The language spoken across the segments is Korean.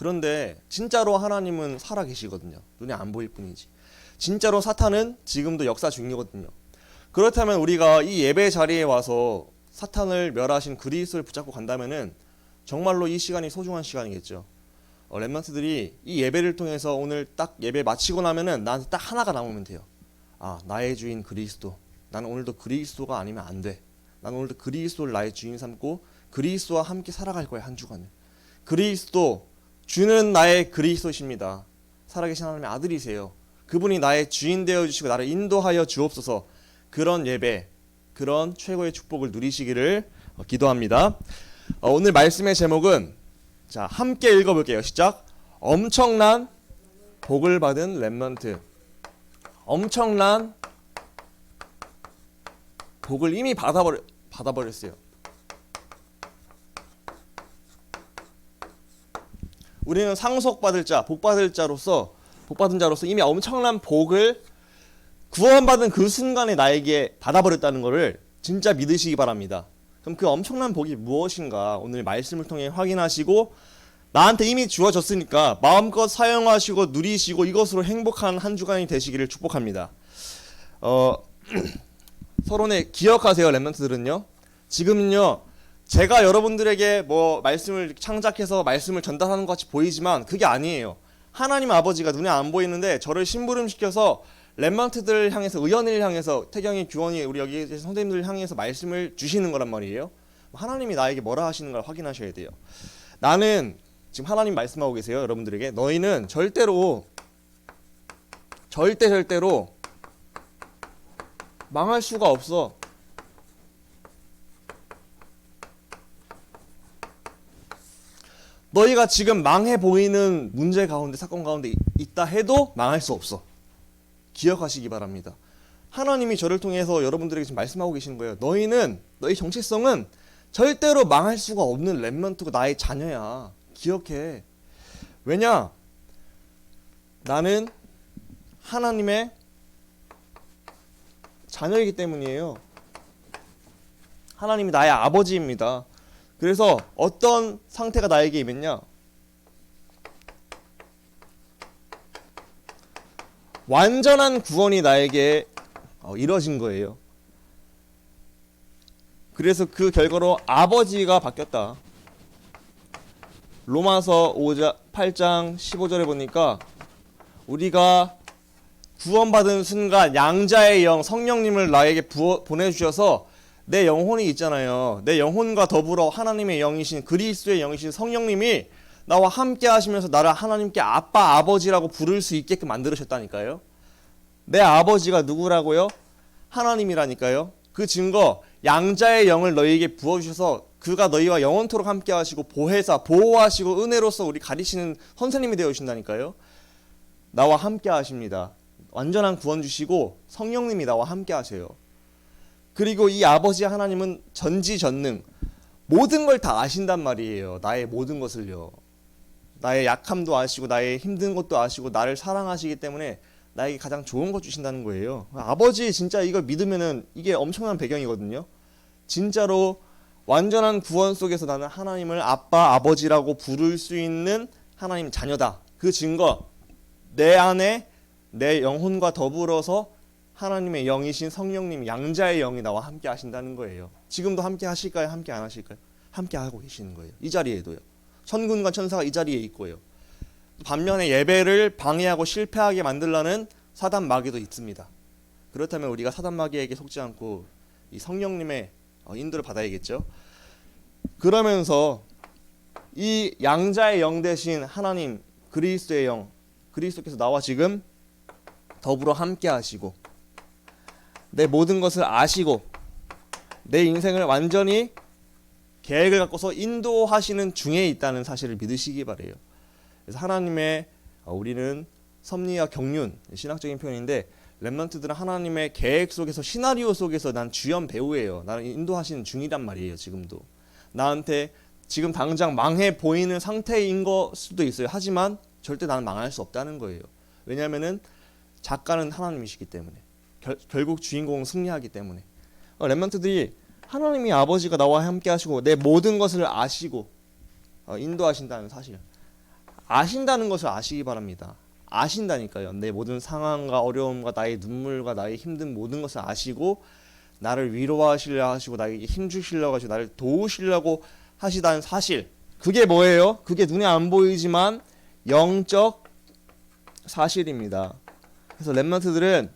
그런데 진짜로 하나님은 살아 계시거든요. 눈에 안 보일 뿐이지. 진짜로 사탄은 지금도 역사 중이거든요. 그렇다면 우리가 이 예배 자리에 와서 사탄을 멸하신 그리스도를 붙잡고 간다면은 정말로 이 시간이 소중한 시간이겠죠. 렘넌트들이 이 예배를 통해서 오늘 딱 예배 마치고 나면은 나한테 딱 하나가 남으면 돼요. 아, 나의 주인 그리스도. 나는 오늘도 그리스도가 아니면 안 돼. 나는 오늘도 그리스도를 나의 주인 삼고 그리스도와 함께 살아갈 거야, 한 주간을. 그리스도, 주는 나의 그리스도십니다. 살아계신 하나님의 아들이세요. 그분이 나의 주인 되어주시고 나를 인도하여 주옵소서. 그런 예배, 그런 최고의 축복을 누리시기를 기도합니다. 오늘 말씀의 제목은 자, 함께 읽어볼게요. 시작. 엄청난 복을 받은 렘넌트. 엄청난 복을 이미 받아버렸어요. 우리는 상속받을 자, 복받은 자로서 이미 엄청난 복을 구원받은 그 순간에 나에게 받아버렸다는 것을 진짜 믿으시기 바랍니다. 그럼 그 엄청난 복이 무엇인가 오늘 말씀을 통해 확인하시고 나한테 이미 주어졌으니까 마음껏 사용하시고 누리시고 이것으로 행복한 한 주간이 되시기를 축복합니다. 서론에 기억하세요, 렘넌트들은요. 지금은요, 제가 여러분들에게 뭐 말씀을 창작해서 말씀을 전달하는 것 같이 보이지만 그게 아니에요. 하나님 아버지가 눈에 안 보이는데 저를 심부름시켜서 렘넌트들을 향해서, 의원을 향해서, 태경이, 규원이, 우리 여기 계신 선생님들을 향해서 말씀을 주시는 거란 말이에요. 하나님이 나에게 뭐라 하시는 걸 확인하셔야 돼요. 나는 지금 하나님 말씀하고 계세요, 여러분들에게. 너희는 절대로 망할 수가 없어. 너희가 지금 망해 보이는 문제 가운데, 사건 가운데 있다 해도 망할 수 없어. 기억하시기 바랍니다. 하나님이 저를 통해서 여러분들에게 지금 말씀하고 계시는 거예요. 너희 정체성은 절대로 망할 수가 없는 렘넌트고 나의 자녀야. 기억해. 왜냐? 나는 하나님의 자녀이기 때문이에요. 하나님이 나의 아버지입니다. 그래서 어떤 상태가 나에게 임했냐? 완전한 구원이 나에게 이루어진 거예요. 그래서 그 결과로 아버지가 바뀌었다. 로마서 8장 15절에 보니까 우리가 구원받은 순간 양자의 영 성령님을 나에게 보내주셔서 내 영혼이 있잖아요. 내 영혼과 더불어 하나님의 영이신 그리스도의 영이신 성령님이 나와 함께 하시면서 나를 하나님께 아빠 아버지라고 부를 수 있게끔 만들으셨다니까요. 내 아버지가 누구라고요? 하나님이라니까요. 그 증거 양자의 영을 너희에게 부어주셔서 그가 너희와 영원토록 함께 하시고 보호하시고 은혜로서 우리 가리시는 선생님이 되어주신다니까요. 나와 함께 하십니다. 완전한 구원 주시고 성령님이 나와 함께 하세요. 그리고 이 아버지 하나님은 전지전능 모든 걸 다 아신단 말이에요. 나의 모든 것을요. 나의 약함도 아시고 나의 힘든 것도 아시고 나를 사랑하시기 때문에 나에게 가장 좋은 것 주신다는 거예요. 아버지 진짜 이걸 믿으면은 이게 엄청난 배경이거든요. 진짜로 완전한 구원 속에서 나는 하나님을 아빠 아버지라고 부를 수 있는 하나님 자녀다. 그 증거 내 안에 내 영혼과 더불어서 하나님의 영이신 성령님 양자의 영이 나와 함께 하신다는 거예요. 지금도 함께 하실까요? 함께 안 하실까요? 함께 하고 계시는 거예요. 이 자리에도요. 천군과 천사가 이 자리에 있고요. 반면에 예배를 방해하고 실패하게 만들라는 사단 마귀도 있습니다. 그렇다면 우리가 사단 마귀에게 속지 않고 이 성령님의 인도를 받아야겠죠. 그러면서 이 양자의 영 대신 하나님 그리스도의 영, 그리스도께서 나와 지금 더불어 함께 하시고 내 모든 것을 아시고 내 인생을 완전히 계획을 갖고서 인도하시는 중에 있다는 사실을 믿으시기 바래요. 그래서 하나님의 우리는 섭리와 경륜, 신학적인 표현인데 렘넌트들은 하나님의 계획 속에서 시나리오 속에서 난 주연 배우예요. 나를 인도하시는 중이란 말이에요. 지금도 나한테 지금 당장 망해 보이는 상태인 걸 수도 있어요. 하지만 절대 나는 망할 수 없다는 거예요. 왜냐하면은 작가는 하나님이시기 때문에 결국 주인공은 승리하기 때문에 렘넌트들이 하나님이 아버지가 나와 함께 하시고 내 모든 것을 아시고 인도하신다는 사실 아신다는 것을 아시기 바랍니다. 아신다니까요. 내 모든 상황과 어려움과 나의 눈물과 나의 힘든 모든 것을 아시고 나를 위로하시려 하시고 나에게 힘 주시려고 하시고 나를 도우시려고 하시다는 사실. 그게 뭐예요? 그게 눈에 안 보이지만 영적 사실입니다. 그래서 렘넌트들은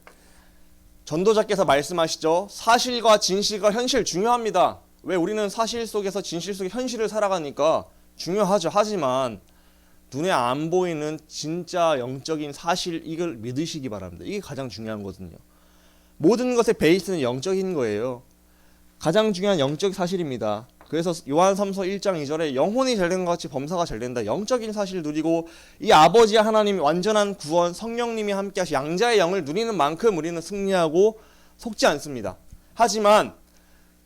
전도자께서 말씀하시죠. 사실과 진실과 현실 중요합니다. 왜? 우리는 사실 속에서 진실 속의 현실을 살아가니까 중요하죠. 하지만 눈에 안 보이는 진짜 영적인 사실, 이걸 믿으시기 바랍니다. 이게 가장 중요한 거거든요. 모든 것의 베이스는 영적인 거예요. 가장 중요한 영적 사실입니다. 그래서 요한삼서 1장 2절에 영혼이 잘된 것 같이 범사가 잘된다. 영적인 사실을 누리고 이 아버지 하나님이 완전한 구원, 성령님이 함께 하시 양자의 영을 누리는 만큼 우리는 승리하고 속지 않습니다. 하지만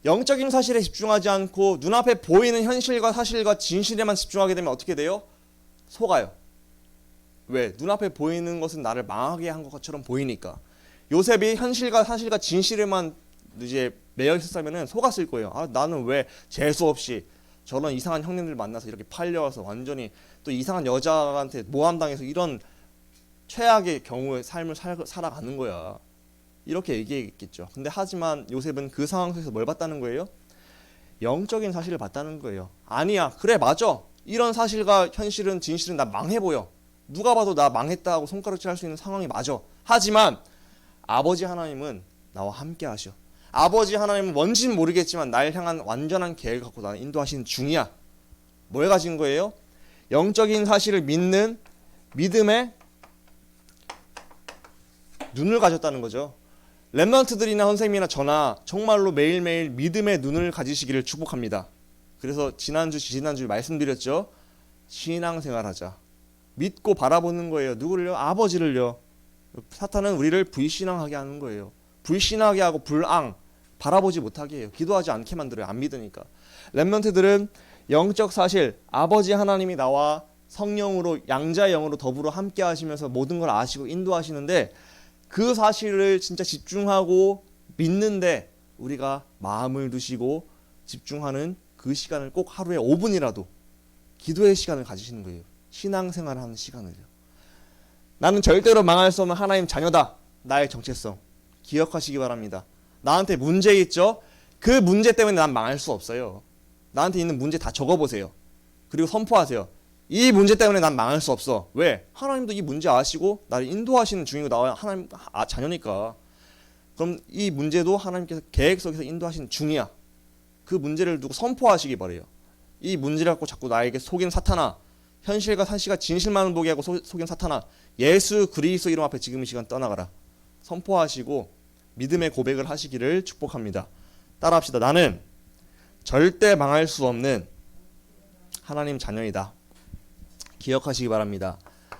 영적인 사실에 집중하지 않고 눈앞에 보이는 현실과 사실과 진실에만 집중하게 되면 어떻게 돼요? 속아요. 왜? 눈앞에 보이는 것은 나를 망하게 한 것처럼 보이니까. 요셉이 현실과 사실과 진실에만 이제 매여 있었다면은 속았을 거예요. 아, 나는 왜 재수 없이 저런 이상한 형님들 만나서 이렇게 팔려와서 완전히 또 이상한 여자한테 모함당해서 이런 최악의 경우의 삶을 살아가는 거야. 이렇게 얘기했겠죠. 근데 하지만 요셉은 그 상황 속에서 뭘 봤다는 거예요? 영적인 사실을 봤다는 거예요. 아니야, 그래, 맞아. 이런 사실과 현실은 진실은 나 망해 보여. 누가 봐도 나 망했다고 손가락질 할 수 있는 상황이 맞아. 하지만 아버지 하나님은 나와 함께 하셔. 아버지 하나님은 뭔지는 모르겠지만 날 향한 완전한 계획을 갖고 나를 인도하시는 중이야. 뭘 가진 거예요? 영적인 사실을 믿는 믿음의 눈을 가졌다는 거죠. 렘넌트들이나 선생님이나 저나 정말로 매일매일 믿음의 눈을 가지시기를 축복합니다. 그래서 지난주 말씀드렸죠. 신앙생활하자. 믿고 바라보는 거예요. 누구를요? 아버지를요. 사탄은 우리를 불신앙하게 하는 거예요. 불신하게 하고 불앙, 바라보지 못하게 해요. 기도하지 않게 만들어요. 안 믿으니까. 렘넌트들은 영적 사실, 아버지 하나님이 나와 성령으로, 양자의 영으로 더불어 함께 하시면서 모든 걸 아시고 인도하시는데 그 사실을 진짜 집중하고 믿는데 우리가 마음을 두시고 집중하는 그 시간을 꼭 하루에 5분이라도 기도의 시간을 가지시는 거예요. 신앙생활을 하는 시간을요. 나는 절대로 망할 수 없는 하나님 자녀다. 나의 정체성 기억하시기 바랍니다. 나한테 문제 있죠? 그 문제 때문에 난 망할 수 없어요. 나한테 있는 문제 다 적어보세요. 그리고 선포하세요. 이 문제 때문에 난 망할 수 없어. 왜? 하나님도 이 문제 아시고 나를 인도하시는 중이고 나와 하나님 자녀니까. 그럼 이 문제도 하나님께서 계획 속에서 인도하시는 중이야. 그 문제를 두고 선포하시기 바래요. 이 문제를 갖고 자꾸 나에게 속인 사탄아, 현실과 사실과 진실만을 보게 하고 속인 사탄아, 예수 그리스도 이름 앞에 지금 이 시간 떠나가라. 선포하시고 믿음의 고백을 하시기를 축복합니다. 따라합시다. 나는 절대 망할 수 없는 하나님 자녀이다. 기억하시기 바랍니다.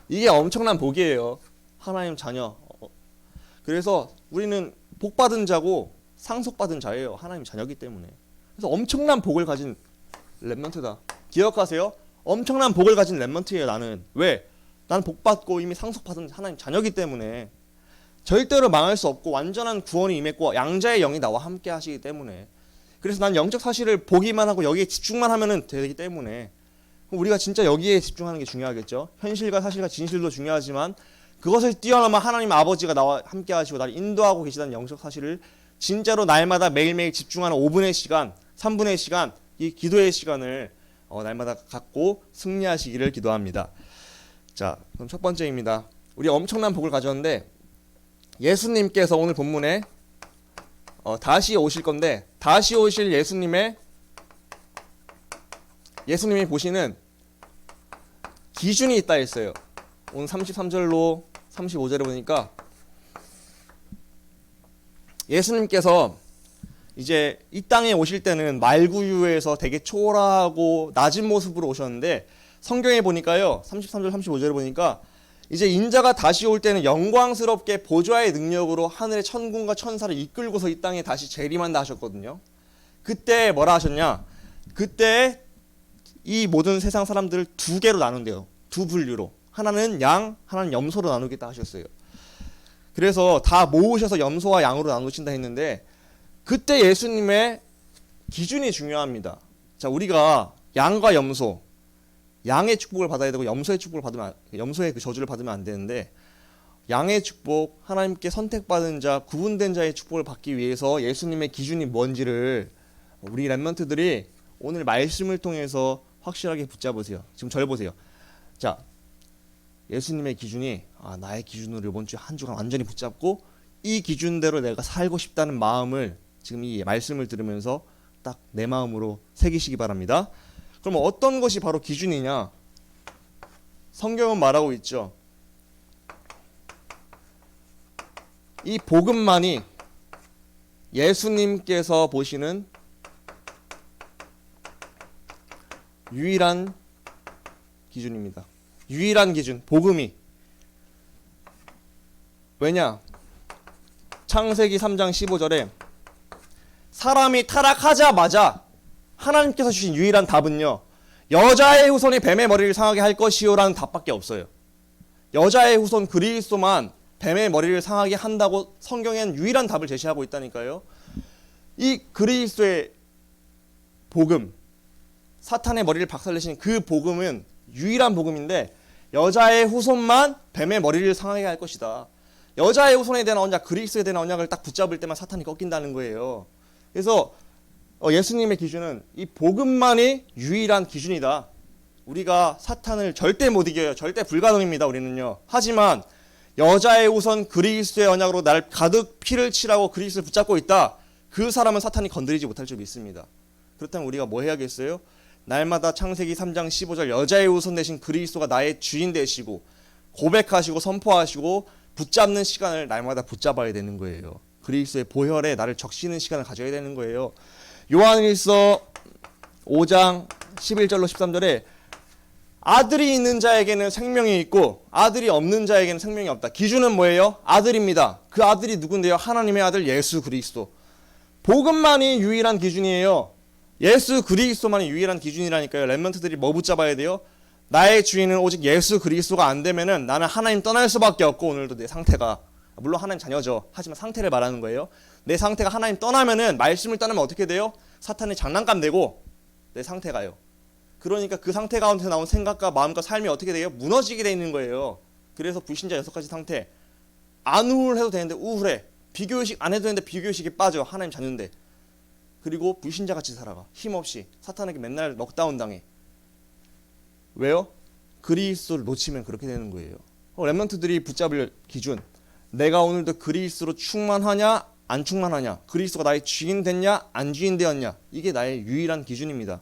이게 엄청난 복이에요. 하나님 자녀. 그래서 우리는 복받은 자고 상속받은 자예요. 하나님 자녀이기 때문에. 그래서 엄청난 복을 가진 렘넌트다. 기억하세요. 엄청난 복을 가진 렘넌트예요. 나는. 왜? 나는 복받고 이미 상속받은 하나님 자녀이기 때문에 절대로 망할 수 없고 완전한 구원이 임했고 양자의 영이 나와 함께 하시기 때문에. 그래서 난 영적 사실을 보기만 하고 여기에 집중만 하면 되기 때문에 우리가 진짜 여기에 집중하는 게 중요하겠죠. 현실과 사실과 진실도 중요하지만 그것을 뛰어넘어 하나님 아버지가 나와 함께 하시고 나를 인도하고 계시다는 영적 사실을 진짜로 날마다 매일매일 집중하는 5분의 시간, 3분의 시간, 이 기도의 시간을 날마다 갖고 승리하시기를 기도합니다. 자, 그럼 첫 번째입니다. 우리 엄청난 복을 가졌는데 예수님께서 오늘 본문에 다시 오실 건데 다시 오실 예수님이 보시는 기준이 있다 했어요. 오늘 33절로 35절에 보니까 예수님께서 이제 이 땅에 오실 때는 말구유에서 되게 초라하고 낮은 모습으로 오셨는데 성경에 보니까요. 33절 35절에 보니까 이제 인자가 다시 올 때는 영광스럽게 보좌의 능력으로 하늘의 천군과 천사를 이끌고서 이 땅에 다시 재림한다 하셨거든요. 그때 뭐라 하셨냐? 그때 이 모든 세상 사람들을 두 개로 나눈대요. 두 분류로. 하나는 양, 하나는 염소로 나누겠다 하셨어요. 그래서 다 모으셔서 염소와 양으로 나누신다 했는데 그때 예수님의 기준이 중요합니다. 자, 우리가 양과 염소, 양의 축복을 받아야 되고 염소의 축복을 받으면 염소의 그 저주를 받으면 안 되는데 양의 축복, 하나님께 선택받은 자, 구분된 자의 축복을 받기 위해서 예수님의 기준이 뭔지를 우리 렘넌트들이 오늘 말씀을 통해서 확실하게 붙잡으세요. 지금 절 보세요. 자, 예수님의 기준이 나의 기준으로 이번 주에 한 주간 완전히 붙잡고 이 기준대로 내가 살고 싶다는 마음을 지금 이 말씀을 들으면서 딱 내 마음으로 새기시기 바랍니다. 그럼 어떤 것이 바로 기준이냐? 성경은 말하고 있죠. 이 복음만이 예수님께서 보시는 유일한 기준입니다. 유일한 기준, 복음이. 왜냐? 창세기 3장 15절에 사람이 타락하자마자 하나님께서 주신 유일한 답은요, 여자의 후손이 뱀의 머리를 상하게 할 것이요 라는 답밖에 없어요. 여자의 후손 그리스도만 뱀의 머리를 상하게 한다고 성경엔 유일한 답을 제시하고 있다니까요. 이 그리스도의 복음, 사탄의 머리를 박살내신 그 복음은 유일한 복음인데 여자의 후손만 뱀의 머리를 상하게 할 것이다. 여자의 후손에 대한 언약, 그리스도에 대한 언약을 딱 붙잡을 때만 사탄이 꺾인다는 거예요. 그래서 예수님의 기준은 이 복음만이 유일한 기준이다. 우리가 사탄을 절대 못 이겨요. 절대 불가능입니다. 우리는요. 하지만 여자의 후손 그리스도의 언약으로 날 가득 피를 칠하고 그리스도를 붙잡고 있다. 그 사람은 사탄이 건드리지 못할 줄 믿습니다. 그렇다면 우리가 뭐 해야겠어요? 날마다 창세기 3장 15절 여자의 후손 되신 그리스도가 나의 주인 되시고 고백하시고 선포하시고 붙잡는 시간을 날마다 붙잡아야 되는 거예요. 그리스도의 보혈에 나를 적시는 시간을 가져야 되는 거예요. 요한일서 5장 11절로 13절에 아들이 있는 자에게는 생명이 있고 아들이 없는 자에게는 생명이 없다. 기준은 뭐예요? 아들입니다. 그 아들이 누군데요? 하나님의 아들 예수 그리스도. 복음만이 유일한 기준이에요. 예수 그리스도만이 유일한 기준이라니까요. 렘넌트들이 뭐 붙잡아야 돼요? 나의 주인은 오직 예수 그리스도가 안 되면은 나는 하나님 떠날 수밖에 없고, 오늘도 내 상태가, 물론 하나님 자녀죠. 하지만 상태를 말하는 거예요. 내 상태가 하나님 떠나면은, 말씀을 떠나면 어떻게 돼요? 사탄이 장난감 되고 내 상태가요. 그러니까 그 상태 가운데 나온 생각과 마음과 삶이 어떻게 돼요? 무너지게 돼 있는 거예요. 그래서 불신자 6가지 상태. 안 우울해도 되는데 우울해. 비교의식 안 해도 되는데 비교의식이 빠져. 하나님 자녀인데. 그리고 불신자 같이 살아가. 힘없이 사탄에게 맨날 넉다운 당해. 왜요? 그리스도를 놓치면 그렇게 되는 거예요. 렘넌트들이 붙잡을 기준, 내가 오늘도 그리스도로 충만하냐 안 충만하냐, 그리스도가 나의 주인 됐냐 안 주인 되었냐, 이게 나의 유일한 기준입니다.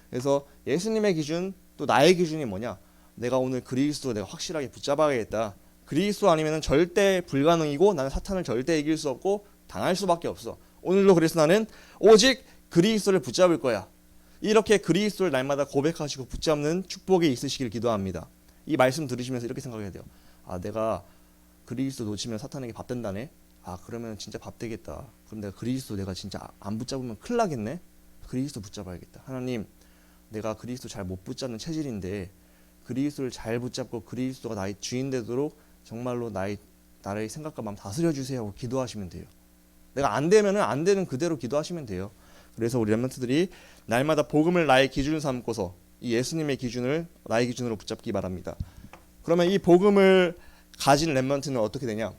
그래서 예수님의 기준, 또 나의 기준이 뭐냐? 내가 오늘 그리스도 내가 확실하게 붙잡아야겠다. 그리스도 아니면 절대 불가능이고 나는 사탄을 절대 이길 수 없고 당할 수밖에 없어. 오늘도 그래서 나는 오직 그리스도를 붙잡을 거야. 이렇게 그리스도를 날마다 고백하시고 붙잡는 축복이 있으시길 기도합니다. 이 말씀 들으시면서 이렇게 생각해야 돼요. 내가 그리스도 놓치면 사탄에게 밥 된다네. 그러면 진짜 밥 되겠다. 그럼 내가 그리스도 내가 진짜 안 붙잡으면 큰일 나겠네. 그리스도 붙잡아야겠다. 하나님, 내가 그리스도 잘 못 붙잡는 체질인데 그리스도를 잘 붙잡고 그리스도가 나의 주인 되도록 정말로 나의 생각과 마음 다스려 주세요 하고 기도하시면 돼요. 내가 안 되면은 안 되는 그대로 기도하시면 돼요. 그래서 우리 렘넌트들이 날마다 복음을 나의 기준 삼고서 이 예수님의 기준을 나의 기준으로 붙잡기 바랍니다. 그러면 이 복음을 가진 렘넌트는 어떻게 되냐?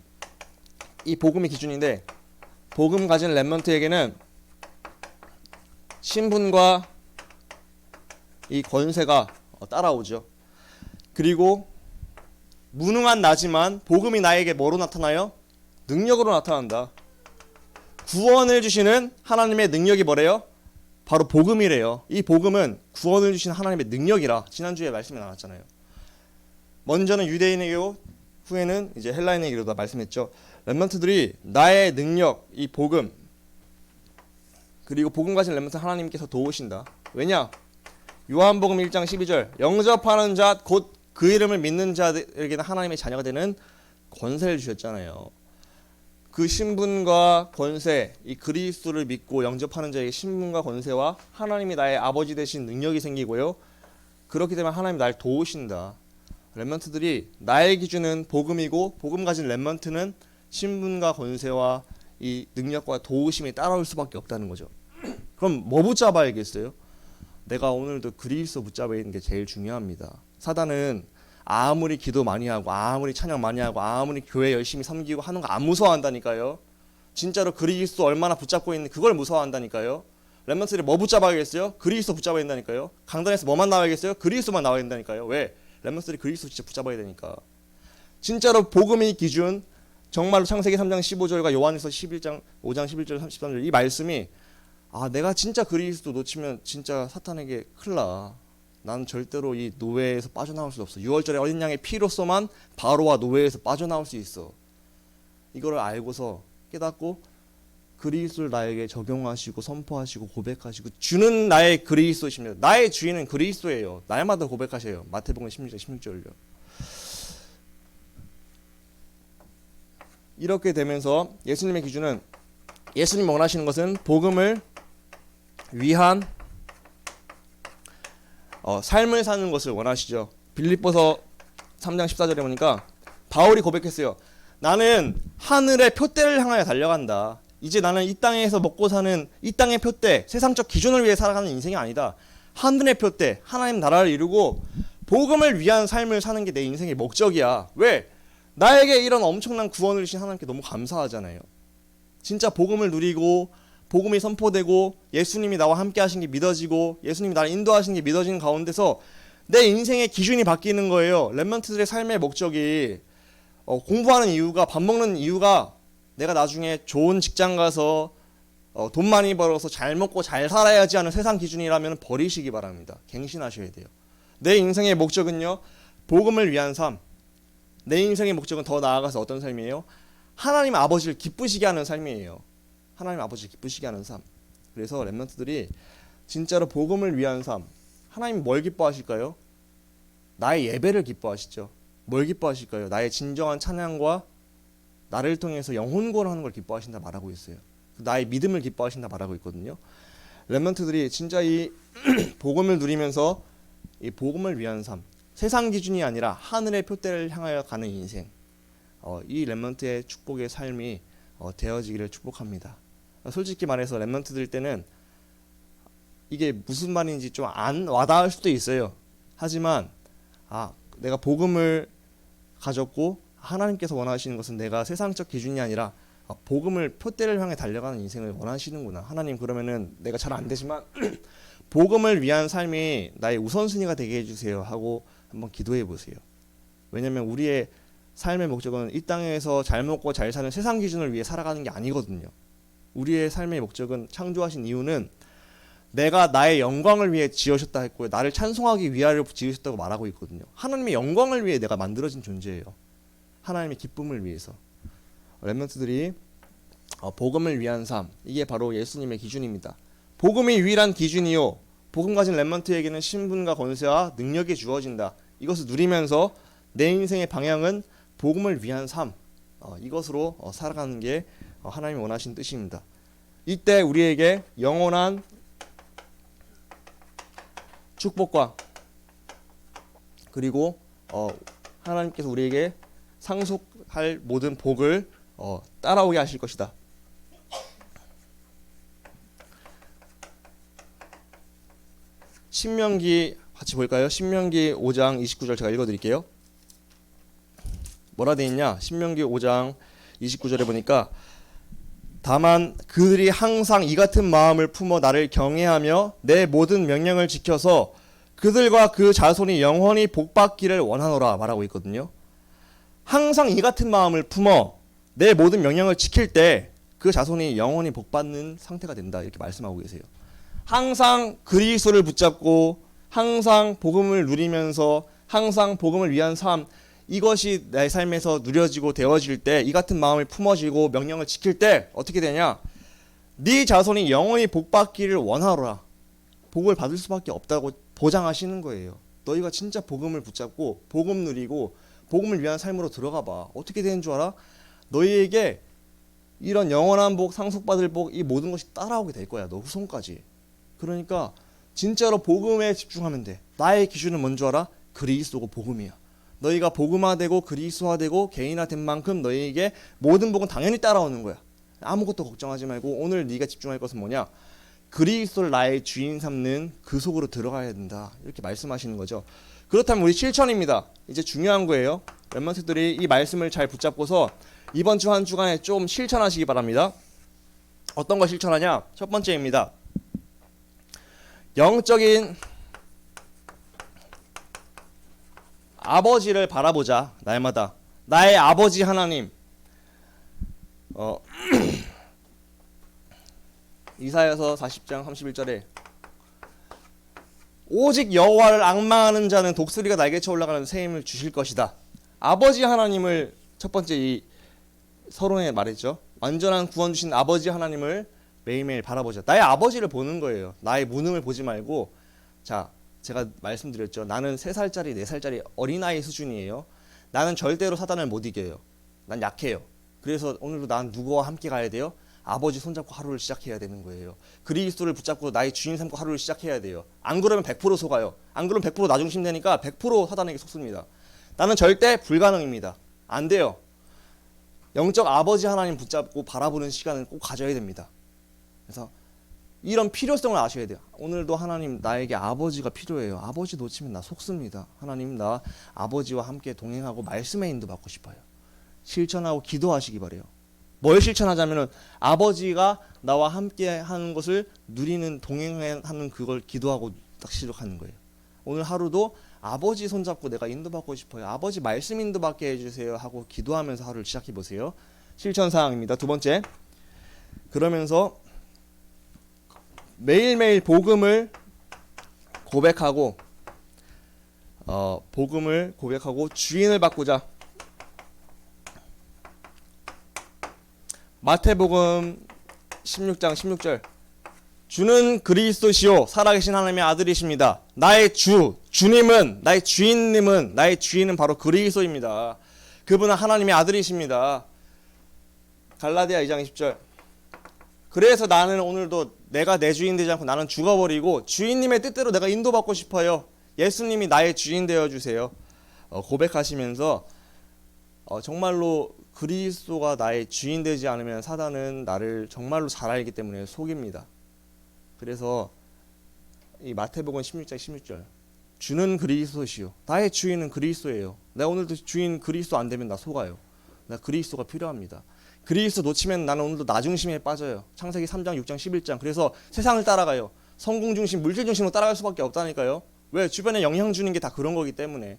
이 복음이 기준인데, 복음 가진 렘넌트에게는 신분과 이 권세가 따라오죠. 그리고 무능한 나지만 복음이 나에게 뭐로 나타나요? 능력으로 나타난다. 구원을 주시는 하나님의 능력이 뭐래요? 바로 복음이래요. 이 복음은 구원을 주시는 하나님의 능력이라 지난주에 말씀이 나왔잖아요. 먼저는 유대인에게로, 후에는 이제 헬라인에게로 말씀했죠. 렘넌트들이 나의 능력, 이 복음, 그리고 복음 가진 렘넌트 하나님께서 도우신다. 왜냐? 요한복음 1장 12절 영접하는 자 곧 그 이름을 믿는 자들에게는 하나님의 자녀가 되는 권세를 주셨잖아요. 그 신분과 권세, 이 그리스도를 믿고 영접하는 자에게 신분과 권세와 하나님이 나의 아버지 되신 능력이 생기고요. 그렇기 때문에 하나님이 날 도우신다. 렘넌트들이 나의 기준은 복음이고 복음 가진 렘넌트는 신분과 권세와 이 능력과 도우심이 따라올 수밖에 없다는 거죠. 그럼 뭐 붙잡아야겠어요? 내가 오늘도 그리스도 붙잡아 있는 게 제일 중요합니다. 사단은 아무리 기도 많이 하고 아무리 찬양 많이 하고 아무리 교회 열심히 섬기고 하는 거 안 무서워한다니까요. 진짜로 그리스도 얼마나 붙잡고 있는 그걸 무서워한다니까요. 렘넌트들이 뭐 붙잡아야겠어요? 그리스도 붙잡아야 된다니까요. 강단에서 뭐만 나와야겠어요? 그리스도만 나와야 된다니까요. 왜? 렘넌트들이 그리스도 진짜 붙잡아야 되니까. 진짜로 복음의 기준, 정말로 창세기 3장 15절과 요한에서 5장 11절 13절 이 말씀이 내가 진짜 그리스도 놓치면 진짜 사탄에게 큰일 나. 난 절대로 이 노예에서 빠져나올 수 없어. 6월절에 어린 양의 피로서만 바로와 노예에서 빠져나올 수 있어. 이거를 알고서 깨닫고 그리스도를 나에게 적용하시고 선포하시고 고백하시고 주는 나의 그리스도십니다. 나의 주인은 그리스도예요. 날마다 고백하셔요. 마태복음 16장 16절요. 이렇게 되면서 예수님의 기준은 예수님 원하시는 것은 복음을 위한 삶을 사는 것을 원하시죠. 빌립보서 3장 14절에 보니까 바울이 고백했어요. 나는 하늘의 표대를 향하여 달려간다. 이제 나는 이 땅에서 먹고 사는 이 땅의 표대, 세상적 기준을 위해 살아가는 인생이 아니다. 하늘의 표대, 하나님 나라를 이루고 복음을 위한 삶을 사는 게 내 인생의 목적이야. 왜? 나에게 이런 엄청난 구원을 주신 하나님께 너무 감사하잖아요. 진짜 복음을 누리고 복음이 선포되고 예수님이 나와 함께 하신 게 믿어지고 예수님이 나를 인도하신 게 믿어지는 가운데서 내 인생의 기준이 바뀌는 거예요. 렘넌트들의 삶의 목적이 공부하는 이유가, 밥 먹는 이유가 내가 나중에 좋은 직장 가서 돈 많이 벌어서 잘 먹고 잘 살아야지 하는 세상 기준이라면 버리시기 바랍니다. 갱신하셔야 돼요. 내 인생의 목적은요, 복음을 위한 삶. 내 인생의 목적은 더 나아가서 어떤 삶이에요? 하나님 아버지를 기쁘시게 하는 삶이에요. 하나님 아버지를 기쁘시게 하는 삶. 그래서 렘넌트들이 진짜로 복음을 위한 삶. 하나님 뭘 기뻐하실까요? 나의 예배를 기뻐하시죠. 뭘 기뻐하실까요? 나의 진정한 찬양과 나를 통해서 영혼 구원하는 걸 기뻐하신다 말하고 있어요. 나의 믿음을 기뻐하신다 말하고 있거든요. 렘넌트들이 진짜 이 복음을 누리면서 이 복음을 위한 삶, 세상 기준이 아니라 하늘의 표대를 향하여 가는 인생, 이 렘넌트의 축복의 삶이 되어지기를 축복합니다. 솔직히 말해서 렘넌트들 때는 이게 무슨 말인지 좀 안 와닿을 수도 있어요. 하지만 내가 복음을 가졌고 하나님께서 원하시는 것은 내가 세상적 기준이 아니라 복음을 표대를 향해 달려가는 인생을 원하시는구나. 하나님, 그러면은 내가 잘 안 되지만 복음을 위한 삶이 나의 우선순위가 되게 해주세요 하고 한번 기도해 보세요. 왜냐하면 우리의 삶의 목적은 이 땅에서 잘 먹고 잘 사는 세상 기준을 위해 살아가는 게 아니거든요. 우리의 삶의 목적은, 창조하신 이유는 내가 나의 영광을 위해 지으셨다 했고요. 나를 찬송하기 위하여 지으셨다고 말하고 있거든요. 하나님의 영광을 위해 내가 만들어진 존재예요. 하나님의 기쁨을 위해서. 렘넌트들이 복음을 위한 삶, 이게 바로 예수님의 기준입니다. 복음이 유일한 기준이요, 복음 가진 렘넌트에게는 신분과 권세와 능력이 주어진다. 이것을 누리면서 내 인생의 방향은 복음을 위한 삶, 이것으로 살아가는 게 하나님이 원하시는 뜻입니다. 이때 우리에게 영원한 축복과 그리고 하나님께서 우리에게 상속할 모든 복을 따라오게 하실 것이다. 신명기 같이 볼까요? 신명기 5장 29절 제가 읽어드릴게요. 뭐라 되어 있냐? 신명기 5장 29절에 보니까 다만 그들이 항상 이 같은 마음을 품어 나를 경외하며 내 모든 명령을 지켜서 그들과 그 자손이 영원히 복받기를 원하노라 말하고 있거든요. 항상 이 같은 마음을 품어 내 모든 명령을 지킬 때 그 자손이 영원히 복받는 상태가 된다, 이렇게 말씀하고 계세요. 항상 그리스도를 붙잡고 항상 복음을 누리면서 항상 복음을 위한 삶, 이것이 내 삶에서 누려지고 되어질 때, 이 같은 마음을 품어지고 명령을 지킬 때 어떻게 되냐? 네 자손이 영원히 복받기를 원하노라. 복을 받을 수밖에 없다고 보장하시는 거예요. 너희가 진짜 복음을 붙잡고 복음 누리고 복음을 위한 삶으로 들어가 봐. 어떻게 되는 줄 알아? 너희에게 이런 영원한 복, 상속받을 복, 이 모든 것이 따라오게 될 거야. 너 후손까지. 그러니까 진짜로 복음에 집중하면 돼. 나의 기준은 뭔 줄 알아? 그리스도고 복음이야. 너희가 복음화되고 그리스도화되고 개인화된 만큼 너희에게 모든 복은 당연히 따라오는 거야. 아무것도 걱정하지 말고 오늘 네가 집중할 것은 뭐냐? 그리스도를 나의 주인 삼는 그 속으로 들어가야 된다. 이렇게 말씀하시는 거죠. 그렇다면 우리 실천입니다. 이제 중요한 거예요. 랩런트들이 이 말씀을 잘 붙잡고서 이번 주 한 주간에 좀 실천하시기 바랍니다. 어떤 거 실천하냐? 첫 번째입니다. 영적인 아버지를 바라보자. 날마다 나의 아버지 하나님. 이사야서 40장 31절에 오직 여호와를 앙망하는 자는 독수리가 날개쳐 올라가는 새 힘을 주실 것이다. 아버지 하나님을 첫 번째 이 서론에 말했죠. 완전한 구원 주신 아버지 하나님을 매일매일 바라보자. 나의 아버지를 보는 거예요. 나의 무능을 보지 말고, 자, 제가 말씀드렸죠. 나는 3살짜리 4살짜리 어린아이 수준이에요. 나는 절대로 사단을 못 이겨요. 난 약해요. 그래서 오늘도 난 누구와 함께 가야 돼요? 아버지 손잡고 하루를 시작해야 되는 거예요. 그리스도를 붙잡고 나의 주인 삼고 하루를 시작해야 돼요. 안 그러면 100% 속아요. 안 그러면 100% 나중심 되니까 100% 사단에게 속습니다. 나는 절대 불가능입니다. 안 돼요. 영적 아버지 하나님 붙잡고 바라보는 시간을 꼭 가져야 됩니다. 그래서 이런 필요성을 아셔야 돼요. 오늘도 하나님 나에게 아버지가 필요해요. 아버지 놓치면 나 속습니다. 하나님 나 아버지와 함께 동행하고 말씀에 인도받고 싶어요. 실천하고 기도하시기 바래요. 뭘 실천하자면은 아버지가 나와 함께 하는 것을 누리는 동행하는 그걸 기도하고 딱 시작하는 거예요. 오늘 하루도 아버지 손잡고 내가 인도받고 싶어요. 아버지 말씀 인도받게 해주세요 하고 기도하면서 하루를 시작해 보세요. 실천 사항입니다. 두 번째, 그러면서 매일매일 복음을 고백하고 주인을 바꾸자. 마태복음 16장 16절. 주는 그리스도시요 살아계신 하나님의 아들이십니다. 나의 주님은, 나의 주인은 바로 그리스도입니다. 그분은 하나님의 아들이십니다. 갈라디아 2장 20절. 그래서 나는 오늘도 내가 내 주인 되지 않고 나는 죽어버리고 주인님의 뜻대로 내가 인도받고 싶어요. 예수님이 나의 주인 되어주세요. 고백하시면서 정말로 그리스도가 나의 주인 되지 않으면 사단은 나를 정말로 잘 알기 때문에 속입니다. 그래서 이 마태복음 16장 16절. 주는 그리스도시요. 나의 주인은 그리스도예요. 내가 오늘도 주인 그리스도 안 되면 나 속아요. 나 그리스도가 필요합니다. 그리스도 놓치면 나는 오늘도 나 중심에 빠져요. 창세기 3장 6장 11장. 그래서 세상을 따라가요. 성공 중심, 물질 중심으로 따라갈 수밖에 없다니까요. 왜? 주변에 영향 주는 게 다 그런 거기 때문에.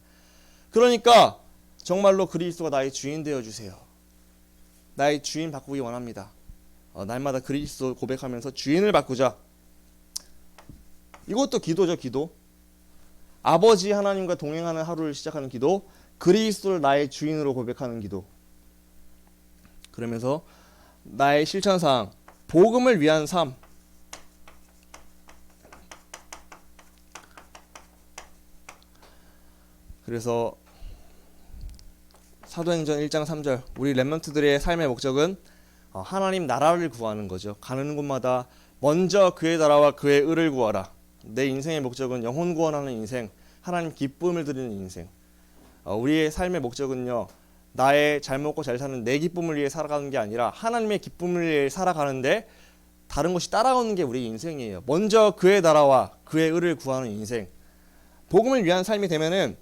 그러니까 정말로 그리스도가 나의 주인 되어주세요. 나의 주인 바꾸기 원합니다. 날마다 그리스도 고백하면서 주인을 바꾸자. 이것도 기도죠. 기도. 아버지 하나님과 동행하는 하루를 시작하는 기도. 그리스도를 나의 주인으로 고백하는 기도. 그러면서 나의 실천사항, 복음을 위한 삶. 그래서 사도행전 1장 3절, 우리 렘넌트들의 삶의 목적은 하나님 나라를 구하는 거죠. 가는 곳마다 먼저 그의 나라와 그의 의를 구하라. 내 인생의 목적은 영혼 구원하는 인생, 하나님 기쁨을 드리는 인생. 우리의 삶의 목적은요, 나의 잘 먹고 잘 사는 내 기쁨을 위해 살아가는 게 아니라 하나님의 기쁨을 위해 살아가는데 다른 것이 따라오는 게 우리 인생이에요. 먼저 그의 나라와 그의 의를 구하는 인생. 복음을 위한 삶이 되면은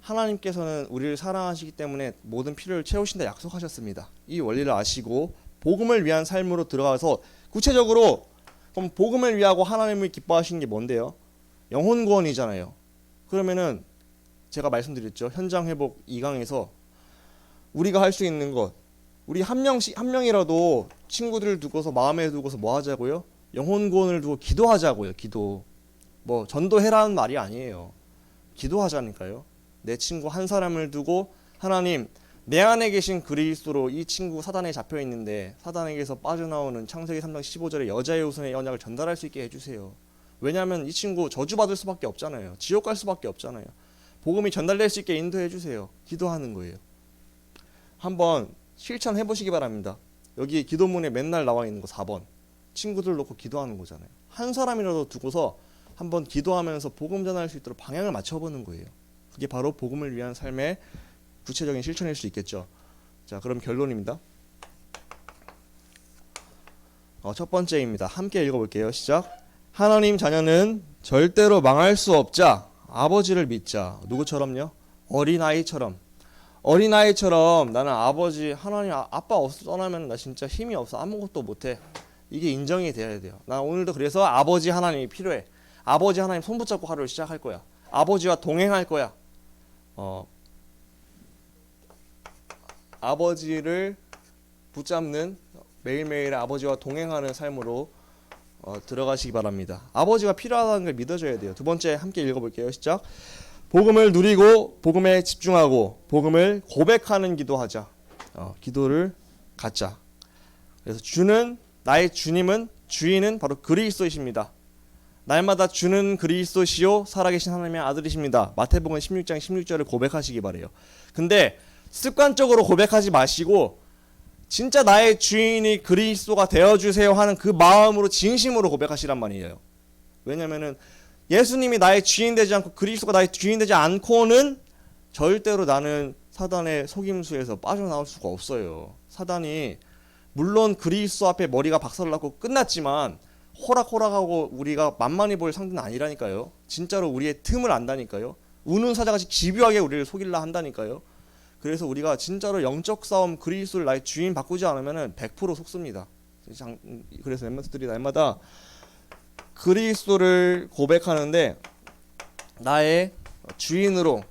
하나님께서는 우리를 사랑하시기 때문에 모든 필요를 채우신다 약속하셨습니다. 이 원리를 아시고 복음을 위한 삶으로 들어가서 구체적으로 그럼 복음을 위하고 하나님을 기뻐하시는 게 뭔데요? 영혼 구원이잖아요. 그러면은 제가 말씀드렸죠. 현장 회복 2강에서 우리가 할 수 있는 것, 우리 한 명이라도 친구들을 두고서 마음에 두고서 뭐 하자고요? 영혼 구원을 두고 기도하자고요. 기도. 뭐 전도해라는 말이 아니에요. 기도하자니까요. 내 친구 한 사람을 두고 하나님, 내 안에 계신 그리스도로 이 친구 사단에 잡혀 있는데 사단에게서 빠져나오는 창세기 3장 15절의 여자의 후손의 언약을 전달할 수 있게 해주세요. 왜냐하면 이 친구 저주받을 수밖에 없잖아요. 지옥 갈 수밖에 없잖아요. 복음이 전달될 수 있게 인도해 주세요. 기도하는 거예요. 한번 실천해 보시기 바랍니다. 여기 기도문에 맨날 나와 있는 거 4번. 친구들 놓고 기도하는 거잖아요. 한 사람이라도 두고서 한번 기도하면서 복음 전할 수 있도록 방향을 맞춰보는 거예요. 그게 바로 복음을 위한 삶의 구체적인 실천일 수 있겠죠. 자, 그럼 결론입니다. 첫 번째입니다. 함께 읽어볼게요. 시작. 하나님 자녀는 절대로 망할 수 없자 아버지를 믿자. 누구처럼요? 어린아이처럼. 어린아이처럼 나는 아버지 하나님 아빠 없어 떠나면 나 진짜 힘이 없어 아무것도 못해. 이게 인정이 돼야 돼요. 나 오늘도 그래서 아버지 하나님이 필요해. 아버지 하나님 손 붙잡고 하루를 시작할 거야. 아버지와 동행할 거야. 아버지를 붙잡는 매일매일 아버지와 동행하는 삶으로 들어가시기 바랍니다. 아버지가 필요하다는 걸 믿어줘야 돼요. 두 번째 함께 읽어볼게요. 시작. 복음을 누리고 복음에 집중하고 복음을 고백하는 기도하자. 기도를 갖자. 그래서 주는 나의 주님은 주인은 바로 그리스도이십니다. 날마다 주는 그리스도시요 살아계신 하나님의 아들이십니다. 마태복음 16장 16절을 고백하시기 바래요. 근데 습관적으로 고백하지 마시고 진짜 나의 주인이 그리스도가 되어주세요 하는 그 마음으로 진심으로 고백하시란 말이에요. 왜냐면은 예수님이 나의 주인 되지 않고 그리스도가 나의 주인 되지 않고는 절대로 나는 사단의 속임수에서 빠져나올 수가 없어요. 사단이 물론 그리스도 앞에 머리가 박살나고 끝났지만 호락호락하고 우리가 만만히 볼 상대는 아니라니까요. 진짜로 우리의 틈을 안다니까요. 우는 사자같이 집요하게 우리를 속일라 한다니까요. 그래서 우리가 진짜로 영적 싸움 그리스도를 나의 주인 바꾸지 않으면 100% 속습니다. 그래서 멤버들이 날마다 그리스도를 고백하는데 나의 주인으로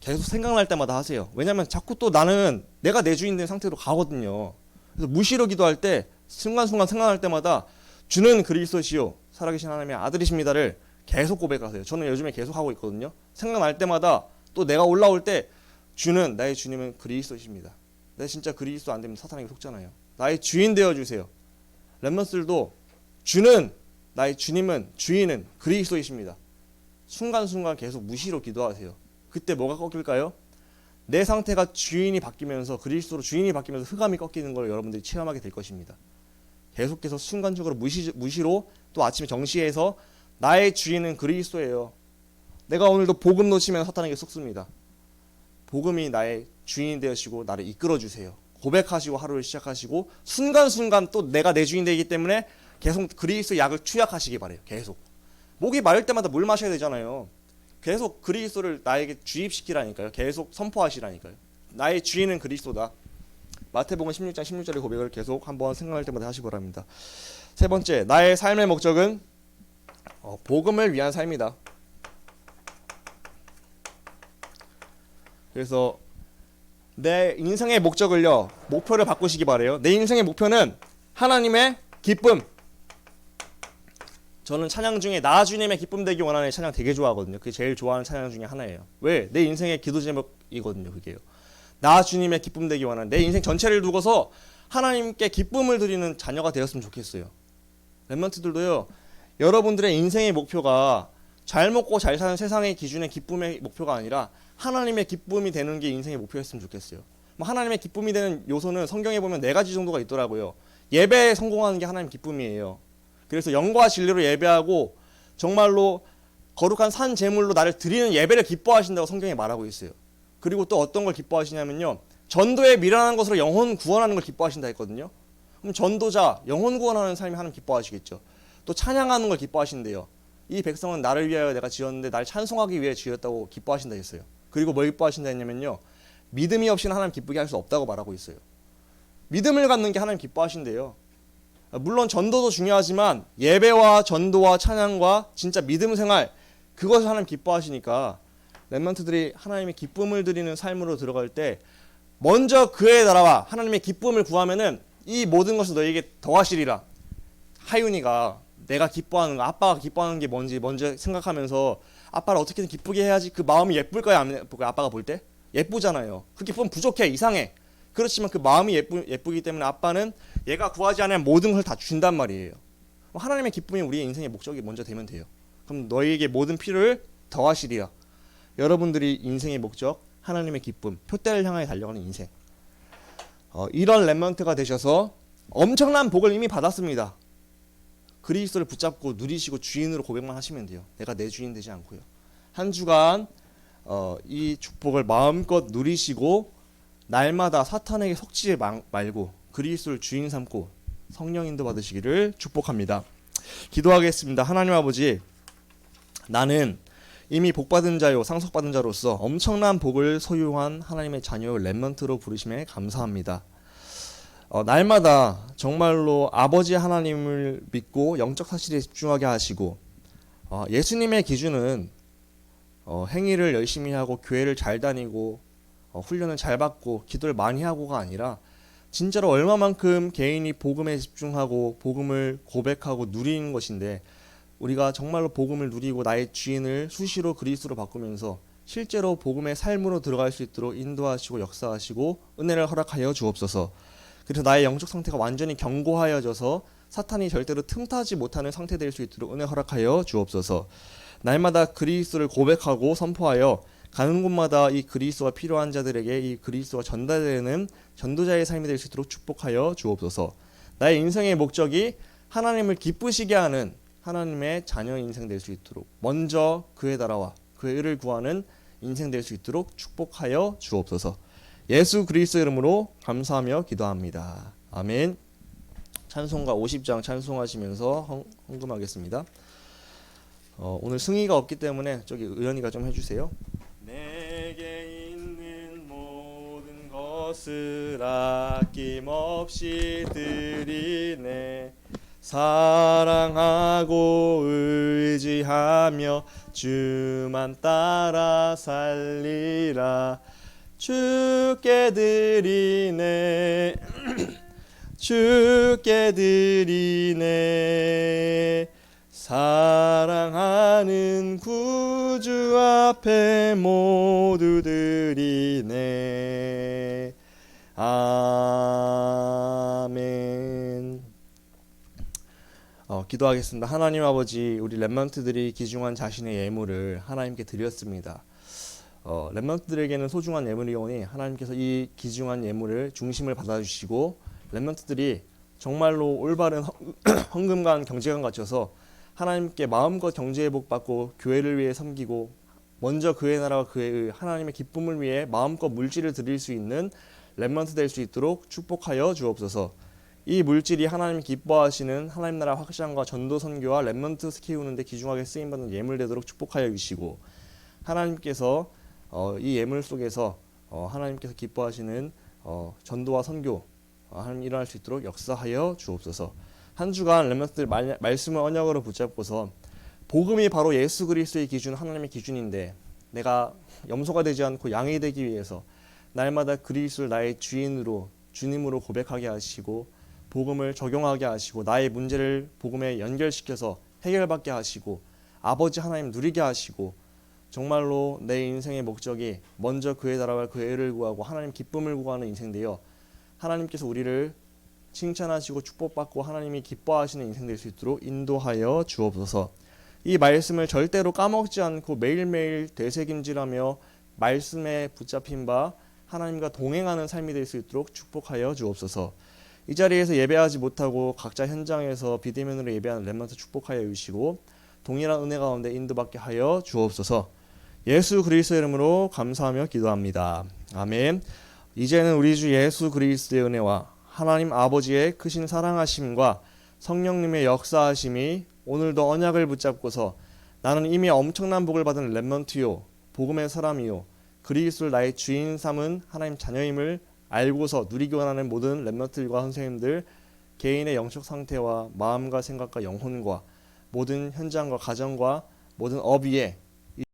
계속 생각날 때마다 하세요. 왜냐면 자꾸 또 나는 내가 내 주인 된 상태로 가거든요. 그래서 무시로 기도할 때 순간순간 생각날 때마다 주는 그리스도시요 살아계신 하나님의 아들이십니다를 계속 고백하세요. 저는 요즘에 계속 하고 있거든요. 생각날 때마다 또 내가 올라올 때 주는 나의 주님은 그리스도이십니다. 내가 진짜 그리스도 안 되면 사탄에게 속잖아요. 나의 주인 되어주세요. 렘넌스들도 주는 나의 주님은 주인은 그리스도이십니다. 순간순간 계속 무시로 기도하세요. 그때 뭐가 꺾일까요? 내 상태가 주인이 바뀌면서 그리스도로 주인이 바뀌면서 흑암이 꺾이는 걸 여러분들이 체험하게 될 것입니다. 계속해서 순간적으로 무시로 또 아침에 정시해서 나의 주인은 그리스도예요. 내가 오늘도 복음 놓치면 사탄에게 속습니다. 복음이 나의 주인이 되시고 나를 이끌어주세요. 고백하시고 하루를 시작하시고 순간순간 또 내가 내 주인 되기 때문에 계속 그리스도 약을 투약하시기 바래요. 계속 목이 마를 때마다 물 마셔야 되잖아요. 계속 그리스도를 나에게 주입시키라니까요. 계속 선포하시라니까요. 나의 주인은 그리스도다. 마태복음 16장 16절의 고백을 계속 한번 생각할 때마다 하시기 바랍니다. 세 번째, 나의 삶의 목적은 복음을 위한 삶이다. 그래서 내 인생의 목표를 바꾸시기 바래요. 내 인생의 목표는 하나님의 기쁨. 저는 찬양 중에 나 주님의 기쁨 되기 원하는 찬양 되게 좋아하거든요. 그게 제일 좋아하는 찬양 중에 하나예요. 왜? 내 인생의 기도 제목이거든요. 그게요. 나 주님의 기쁨 되기 원하는 내 인생 전체를 두고서 하나님께 기쁨을 드리는 자녀가 되었으면 좋겠어요. 렘넌트들도요. 여러분들의 인생의 목표가 잘 먹고 잘 사는 세상의 기준의 기쁨의 목표가 아니라 하나님의 기쁨이 되는 게 인생의 목표였으면 좋겠어요. 하나님의 기쁨이 되는 요소는 성경에 보면 4가지 정도가 있더라고요. 예배에 성공하는 게 하나님 기쁨이에요. 그래서 영과 진리로 예배하고 정말로 거룩한 산 제물로 나를 드리는 예배를 기뻐하신다고 성경에 말하고 있어요. 그리고 또 어떤 걸 기뻐하시냐면요. 전도에 미련한 것으로 영혼 구원하는 걸 기뻐하신다 했거든요. 그럼 전도자, 영혼 구원하는 삶이 하나님 기뻐하시겠죠. 또 찬양하는 걸 기뻐하신대요. 이 백성은 나를 위하여 내가 지었는데 날 찬송하기 위해 지었다고 기뻐하신다 했어요. 그리고 뭐 기뻐하신다 했냐면요. 믿음이 없이는 하나님 기쁘게 할 수 없다고 말하고 있어요. 믿음을 갖는 게 하나님 기뻐하신대요. 물론 전도도 중요하지만 예배와 전도와 찬양과 진짜 믿음 생활 그것을 하나님 기뻐하시니까 렘넌트들이 하나님의 기쁨을 드리는 삶으로 들어갈 때 먼저 그의 나라와 하나님의 기쁨을 구하면은 이 모든 것을 너에게 더하시리라. 하윤이가 내가 기뻐하는 거, 아빠가 기뻐하는 게 뭔지 먼저 생각하면서 아빠를 어떻게든 기쁘게 해야지 그 마음이 예쁠까요? 안 예쁠까요? 아빠가 볼 때? 예쁘잖아요. 그 기쁨은 부족해, 이상해. 그렇지만 그 마음이 예쁘기 때문에 아빠는 얘가 구하지 않은 모든 걸 다 준단 말이에요. 하나님의 기쁨이 우리의 인생의 목적이 먼저 되면 돼요. 그럼 너희에게 모든 필요를 더하시리라. 여러분들이 인생의 목적, 하나님의 기쁨, 표대를 향해 달려가는 인생. 이런 렘넌트가 되셔서 엄청난 복을 이미 받았습니다. 그리스도를 붙잡고 누리시고 주인으로 고백만 하시면 돼요. 내가 내 주인 되지 않고요. 한 주간 이 축복을 마음껏 누리시고 날마다 사탄에게 속지 말고 그리스도를 주인 삼고 성령 인도 받으시기를 축복합니다. 기도하겠습니다. 하나님 아버지, 나는 이미 복받은 자요 상속받은 자로서 엄청난 복을 소유한 하나님의 자녀 렘넌트로 부르심에 감사합니다. 날마다 정말로 아버지 하나님을 믿고 영적 사실에 집중하게 하시고, 예수님의 기준은 행위를 열심히 하고 교회를 잘 다니고 훈련을 잘 받고 기도를 많이 하고가 아니라 진짜로 얼마만큼 개인이 복음에 집중하고 복음을 고백하고 누리는 것인데, 우리가 정말로 복음을 누리고 나의 주인을 수시로 그리스도로 바꾸면서 실제로 복음의 삶으로 들어갈 수 있도록 인도하시고 역사하시고 은혜를 허락하여 주옵소서. 그래서 나의 영적 상태가 완전히 견고하여져서 사탄이 절대로 틈타지 못하는 상태 될 수 있도록 은혜 허락하여 주옵소서. 날마다 그리스도를 고백하고 선포하여 가는 곳마다 이 그리스도가 필요한 자들에게 이 그리스도가 전달되는 전도자의 삶이 될 수 있도록 축복하여 주옵소서. 나의 인생의 목적이 하나님을 기쁘시게 하는 하나님의 자녀 인생 될 수 있도록 먼저 그의 나라와 그의 의를 구하는 인생 될 수 있도록 축복하여 주옵소서. 예수 그리스도 이름으로 감사하며 기도합니다. 아멘. 찬송가 50장 찬송하시면서 헌금하겠습니다. 오늘 승희가 없기 때문에 저기 의연이가 좀 해주세요. 내게 있는 모든 것을 아낌없이 드리네. 사랑하고 의지하며 주만 따라 살리라. 주께 드리네. 주께 드리네. 사랑하는 구주 앞에 모두 드리네. 아멘. 기도하겠습니다. 하나님 아버지, 우리 렘넌트들이 귀중한 자신의 예물을 하나님께 드렸습니다. 렘넌트들에게는 소중한 예물이오니 하나님께서 이 귀중한 예물을 중심을 받아주시고 렘넌트들이 정말로 올바른 헌금관 경제관 갖춰서 하나님께 마음껏 경제의 복 받고 교회를 위해 섬기고 먼저 그의 나라와 그의 하나님의 기쁨을 위해 마음껏 물질을 드릴 수 있는 렘넌트 될 수 있도록 축복하여 주옵소서. 이 물질이 하나님이 기뻐하시는 하나님 나라 확장과 전도 선교와 렘넌트 키우는 데 귀중하게 쓰임받는 예물 되도록 축복하여 주시고, 하나님께서 이 예물 속에서 하나님께서 기뻐하시는 전도와 선교 하나님 일어날 수 있도록 역사하여 주옵소서. 한 주간 렘넌트들 말씀을 언약으로 붙잡고서 복음이 바로 예수 그리스도의 기준, 하나님의 기준인데 내가 염소가 되지 않고 양이 되기 위해서 날마다 그리스도를 나의 주인으로 주님으로 고백하게 하시고 복음을 적용하게 하시고 나의 문제를 복음에 연결시켜서 해결받게 하시고 아버지 하나님 누리게 하시고 정말로 내 인생의 목적이 먼저 그의 나라와 그의 의를 구하고 하나님 기쁨을 구하는 인생 되어 하나님께서 우리를 칭찬하시고 축복받고 하나님이 기뻐하시는 인생 될 수 있도록 인도하여 주옵소서. 이 말씀을 절대로 까먹지 않고 매일매일 되새김질하며 말씀에 붙잡힌 바 하나님과 동행하는 삶이 될 수 있도록 축복하여 주옵소서. 이 자리에서 예배하지 못하고 각자 현장에서 비대면으로 예배하는 렘넌트 축복하여 주시고 동일한 은혜 가운데 인도받게 하여 주옵소서. 예수 그리스도의 이름으로 감사하며 기도합니다. 아멘. 이제는 우리 주 예수 그리스도의 은혜와 하나님 아버지의 크신 사랑하심과 성령님의 역사하심이 오늘도 언약을 붙잡고서 나는 이미 엄청난 복을 받은 렘넌트요 복음의 사람이요 그리스도를 나의 주인 삼은 하나님 자녀임을 알고서 누리기 원하는 모든 렘넌트들과 선생님들 개인의 영적 상태와 마음과 생각과 영혼과 모든 현장과 가정과 모든 업 위에